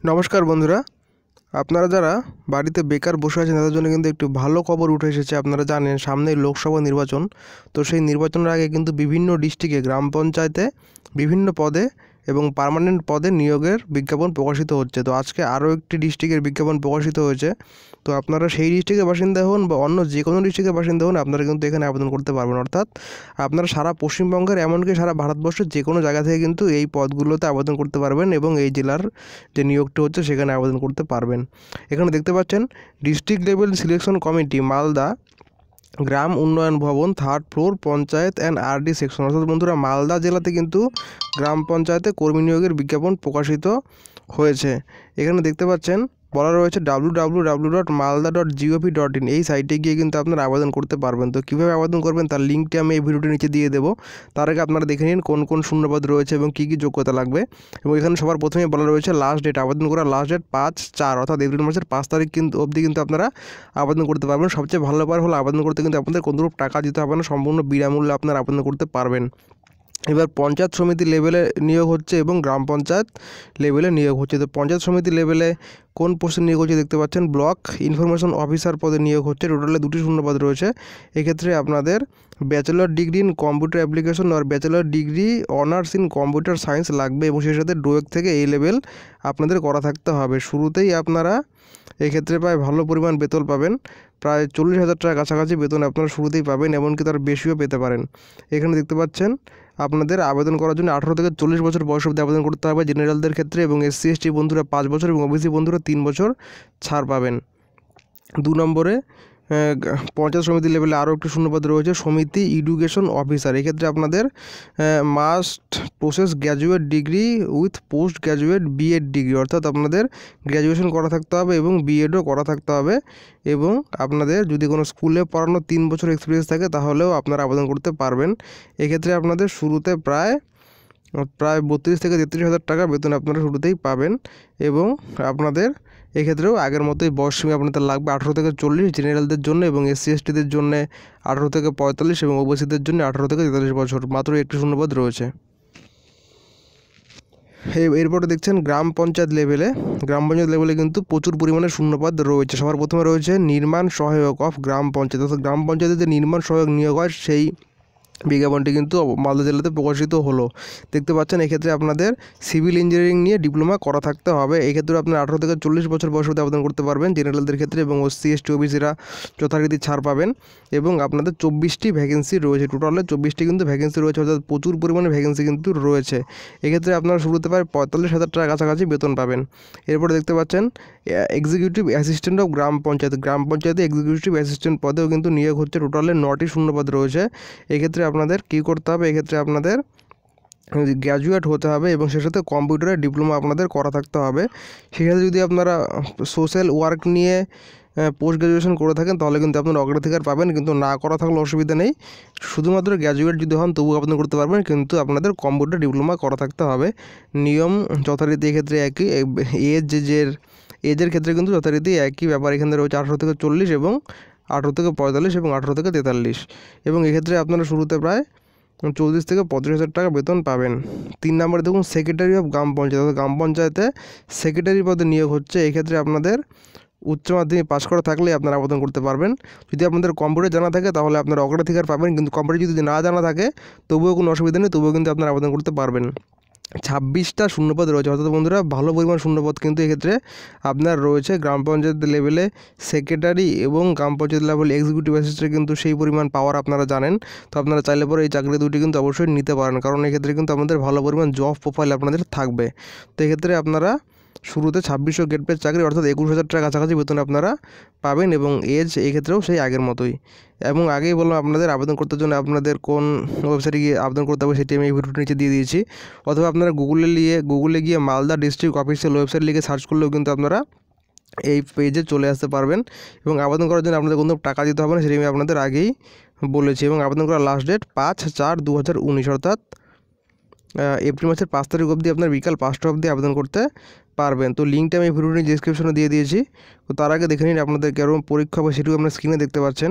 নমস্কার বন্ধুরা, আপনারা যারা বাড়িতে বেকার বসে আছেন তাদের জন্য কিন্তু একটু ভালো খবর উঠে এসেছে। আপনারা জানেন সামনেই লোকসভা নির্বাচন। তো সেই নির্বাচনের আগে কিন্তু বিভিন্ন ডিস্ট্রিক্টে গ্রাম পঞ্চায়েতে বিভিন্ন পদে এবং পার্মানেন্ট পদে নিয়োগের বিজ্ঞাপন প্রকাশিত হচ্ছে। তো আজকে আরও একটি ডিস্ট্রিক্টের বিজ্ঞাপন প্রকাশিত হয়েছে। তো আপনারা সেই ডিস্ট্রিক্টের বাসিন্দা হন বা অন্য যে কোনো ডিস্ট্রিক্টের বাসিন্দা হন, আপনারা কিন্তু এখানে আবেদন করতে পারবেন। অর্থাৎ আপনারা সারা পশ্চিমবঙ্গের এমনকি সারা ভারতবর্ষের যে কোনো জায়গা থেকে কিন্তু এই পদগুলোতে আবেদন করতে পারবেন এবং এই জেলার যে নিয়োগটি হচ্ছে সেখানে আবেদন করতে পারবেন। এখানে দেখতে পাচ্ছেন district level selection committee Malda, গ্রাম উন্নয়ন ভবন, 3rd floor, panchayat and RD section. অর্থাৎ বন্ধুরা, মালদা জেলাতে কিন্তু গ্রাম পঞ্চায়েতে কর্মী নিয়োগের বিজ্ঞাপন প্রকাশিত হয়েছে। এখানে দেখতে পাচ্ছেন বলা রয়েছে www.malda.gov.in, এই সাইটে গিয়ে কিন্তু আপনারা আবেদন করতে পারবেন। তো কীভাবে আবেদন করবেন তার লিঙ্কটি আমি এই ভিডিওটির নিচে দিয়ে দেবো। তার আগে আপনারা দেখে নিন কোন কোন শূন্যপদ রয়েছে এবং কী কী যোগ্যতা লাগবে। এবং এখানে সবার প্রথমেই বলা রয়েছে লাস্ট ডেট, আবেদন করার লাস্ট ডেট 5/4 অর্থাৎ এপ্রিল মাসের 5 তারিখ কিন্তু অবধি কিন্তু আপনারা আবেদন করতে পারবেন। সবচেয়ে ভালো ব্যাপার হলো আবেদন করতে কিন্তু আপনাদের কোনো রূপ টাকা দিতে হবে না, সম্পূর্ণ বিনামূল্যে আপনারা আবেদন করতে পারবেন। এবার পঞ্চায়েত সমিতি লেভেলে নিয়োগ হচ্ছে এবং গ্রাম পঞ্চায়েত লেভেলে নিয়োগ হচ্ছে। তো পঞ্চায়েত সমিতি লেভেলে কোন পোস্টে নিয়োগ হচ্ছে দেখতে পাচ্ছেন, ব্লক ইনফরমেশন অফিসার পদে নিয়োগ হচ্ছে। টোটালে 2টি শূন্যপদ রয়েছে। এক্ষেত্রে আপনাদের bachelor degree in computer application আর bachelor degree honours in computer science লাগবে এবং সেই সাথে ডোয়েক থেকে এই লেভেল আপনাদের করা থাকতে হবে। শুরুতেই আপনারা এক্ষেত্রে প্রায় ভালো পরিমাণ বেতন পাবেন, প্রায় 40,000 টাকা কাছাকাছি বেতন আপনারা শুরুতেই পাবেন, এমনকি তার বেশিও পেতে পারেন। এখানে দেখতে পাচ্ছেন আপনাদের আবেদন করার জন্য 18 থেকে 40 বছর বয়স অবধি আবেদন করতে হবে জেনারেলদের ক্ষেত্রে, এবং SC ST বন্ধুরা 5 বছর এবং OBC বন্ধুরা 3 বছর ছাড় পাবেন। 2 নম্বরে পঞ্চায়েত সমিতি লেভেলে আরও একটি শূন্যপদ রয়েছে সমিতি এডুকেশন অফিসার। এক্ষেত্রে আপনাদের must process graduate degree with post graduate BEd degree, অর্থাৎ আপনাদের গ্র্যাজুয়েশন করা থাকতে হবে এবং বিএডও করা থাকতে হবে, এবং আপনাদের যদি কোনো স্কুলে পড়ানো 3 বছর এক্সপিরিয়েন্স থাকে তাহলেও আপনারা আবেদন করতে পারবেন। এক্ষেত্রে আপনাদের শুরুতে প্রায় 32 থেকে 33,000 টাকা বেতন আপনারা শুরুতেই পাবেন, এবং আপনাদের এক্ষেত্রেও আগের মতোই বয়সসীমা আপনাদের লাগবে 18 থেকে 40 জেনারেলদের জন্য, এবং SC STদের জন্য 18 থেকে 45 এবং OBCদের জন্য 18 থেকে 43 বছর। মাত্র একটি শূন্যপদ রয়েছে। এরপরে দেখছেন গ্রাম পঞ্চায়েত লেভেলে কিন্তু প্রচুর পরিমাণে শূন্যপদ রয়েছে। সবার প্রথমে রয়েছে নির্মাণ সহায়ক অফ গ্রাম পঞ্চায়েত, অর্থাৎ গ্রাম পঞ্চায়েতে যে নির্মাণ সহায়ক নিয়োগ হয় সেই বিজ্ঞাপনটি কিন্তু মালদা জেলাতে প্রকাশিত হলো। দেখতে পাচ্ছেন এক্ষেত্রে আপনাদের সিভিল ইঞ্জিনিয়ারিং নিয়ে ডিপ্লোমা করা থাকতে হবে। এক্ষেত্রে আপনার 18 থেকে 40 বছর বয়স অবধি আবেদন করতে পারবেন জেনারেলদের ক্ষেত্রে, এবং SC ST OBCরা যথারীতি ছাড় পাবেন। এবং আপনাদের 24টি ভ্যাকেন্সি রয়েছে, টোটালে 24টি কিন্তু ভ্যাকেন্সি রয়েছে, অর্থাৎ প্রচুর পরিমাণে ভ্যাকেন্সি কিন্তু রয়েছে। এক্ষেত্রে আপনারা শুরুতে প্রায় 45,000 টাকা কাছাকাছি বেতন পাবেন। এরপরে দেখতে পাচ্ছেন এক্সিকিউটিভ অ্যাসিস্ট্যান্ট অফ গ্রাম পঞ্চায়েতে এক্সিকিউটিভ অ্যাসিস্ট্যান্ট পদেও কিন্তু নিয়োগ হচ্ছে। টোটালে 9টি শূন্যপদ রয়েছে। এক্ষেত্রে আপনাদের কী করতে হবে, এক্ষেত্রে আপনাদের গ্র্যাজুয়েট হতে হবে এবং সে সাথে কম্পিউটারে ডিপ্লোমা আপনাদের করা থাকতে হবে। সেক্ষেত্রে যদি আপনারা সোশ্যাল ওয়ার্ক নিয়ে পোস্ট গ্র্যাজুয়েশন করে থাকেন তাহলে কিন্তু আপনারা অগ্রাধিকার পাবেন, কিন্তু না করা থাকলে অসুবিধা নেই। শুধুমাত্র গ্র্যাজুয়েট যদি হন তবু আবেদন করতে পারবেন, কিন্তু আপনাদের কম্পিউটার ডিপ্লোমা করা থাকতে হবে। নিয়ম যথারীতি এক্ষেত্রে একই। এজের ক্ষেত্রে কিন্তু যথারীতি একই ব্যাপার। এখানে রয়েছে 18 থেকে 40 এবং 18 থেকে 45 এবং 18 থেকে 43, এবং এক্ষেত্রে আপনারা শুরুতে প্রায় 34 থেকে 35,000 টাকা বেতন পাবেন। 3 নম্বরে দেখুন সেক্রেটারি অফ গ্রাম পঞ্চায়েত, গ্রাম পঞ্চায়েতে সেক্রেটারি পদে নিয়োগ হচ্ছে। এক্ষেত্রে আপনাদের উচ্চ মাধ্যমিক পাস করা থাকলে আপনারা আবেদন করতে পারবেন। যদি আপনাদের কম্পিউটার জানা থাকে তাহলে আপনারা অগ্রাধিকার পাবেন, কিন্তু কম্পিউটার যদি না জানা থাকে তবুও কোনো অসুবিধা নেই, তবুও কিন্তু আপনারা আবেদন করতে পারবেন। 26টা শূন্যপদ রয়েছে, অর্থাৎ বন্ধুরা ভালো পরিমাণ শূন্যপদ কিন্তু এক্ষেত্রে আপনার রয়েছে। গ্রাম পঞ্চায়েত লেভেলে সেক্রেটারি এবং গ্রাম পঞ্চায়েত লেভেল এক্সিকিউটিভ অ্যাসিস্ট্যান্ট কিন্তু সেই পরিমাণ পাওয়ার আপনারা জানেন। তো আপনারা চাইলে পরে এই চাকরি দুটি কিন্তু অবশ্যই নিতে পারেন, কারণ এক্ষেত্রে কিন্তু আপনাদের ভালো পরিমাণ জব প্রোফাইল আপনাদের থাকবে। তো এক্ষেত্রে আপনারা শুরুতে 2600 গেট পে চাকরি, অর্থাৎ 21,000 টাকা কাছাকাছি বেতন আপনারা পাবেন, এবং এজ এই ক্ষেত্রেও সেই আগের মতোই। এবং আগেই বললাম আপনাদের আবেদন করতে জন্য আপনাদের কোন ওয়েবসাইটে গিয়ে আবেদন করতে হবে সেটি আমি এই ভিডিওর নিচে দিয়ে দিয়েছি, অথবা আপনারা গুগলে গিয়ে মালদা ডিস্ট্রিক্ট অফিসিয়াল ওয়েবসাইট লিখে সার্চ করলেও কিন্তু আপনারা এই পেজে চলে আসতে পারবেন। এবং আবেদন করার জন্য আপনাদের কোনো টাকা দিতে হবে না, সেটি আমি আপনাদের আগেই বলেছি। এবং আবেদন করার লাস্ট ডেট 5/4/2019, অর্থাৎ এপ্রিল মাসের 5 তারিখ অবধি আপনার বিকাল 5টা অবধি আবেদন করতে পারবেন। তো লিঙ্কটা আমি ভিডিওটি ডিসক্রিপশনে দিয়ে দিয়েছি। তো তার আগে দেখে নিন আপনাদের কেরম পরীক্ষা হবে, সেটিও আপনার স্ক্রিনে দেখতে পাচ্ছেন।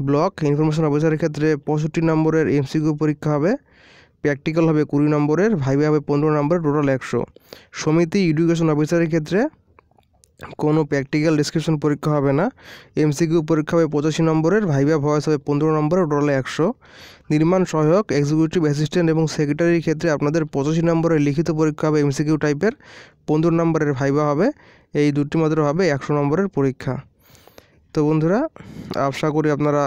ব্লক ইনফরমেশন অফিসারের ক্ষেত্রে 65 নম্বরের MCQ পরীক্ষা হবে। প্র্যাকটিক্যাল হবে 20 নম্বরের, ভাইভা হবে 15 নম্বরের, টোটাল 100। সমিতি এডুকেশন অফিসারের ক্ষেত্রে কোনো প্র্যাকটিক্যাল ডিসক্রিপশন পরীক্ষা হবে না। এমসিকিউ পরীক্ষা হবে 85 নম্বরের, ভাইভা ভয়েস হবে 15 নম্বরের, টোটাল 100। নির্মাণ সহায়ক, এক্সিকিউটিভ অ্যাসিস্ট্যান্ট এবং সেক্রেটারির ক্ষেত্রে আপনাদের 85 নম্বরের লিখিত পরীক্ষা হবে এমসিকিউ টাইপের, 15 নম্বরের ভাইভা হবে। এই দুটি মাত্র হবে 100 নম্বরের পরীক্ষা। তো বন্ধুরা, আশা করি আপনারা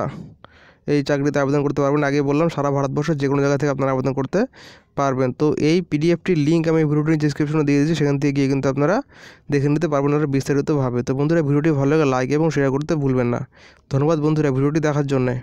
এই চাকরিতে আবেদন করতে পারবেন। আগে বললাম সারা ভারতবর্ষের যে কোনো জায়গা থেকে আপনারা আবেদন করতে পারবেন। তো এই পিডিএফটির লিঙ্ক আমি ভিডিওটির ডিসক্রিপশনে দিয়ে দিয়েছি, সেখান থেকে গিয়ে কিন্তু আপনারা দেখে নিতে পারবেন ওরা বিস্তারিতভাবে। তো বন্ধুরা, ভিডিওটি ভালো লাগে লাইক এবং শেয়ার করতে ভুলবেন না। ধন্যবাদ বন্ধুরা ভিডিওটি দেখার জন্যে।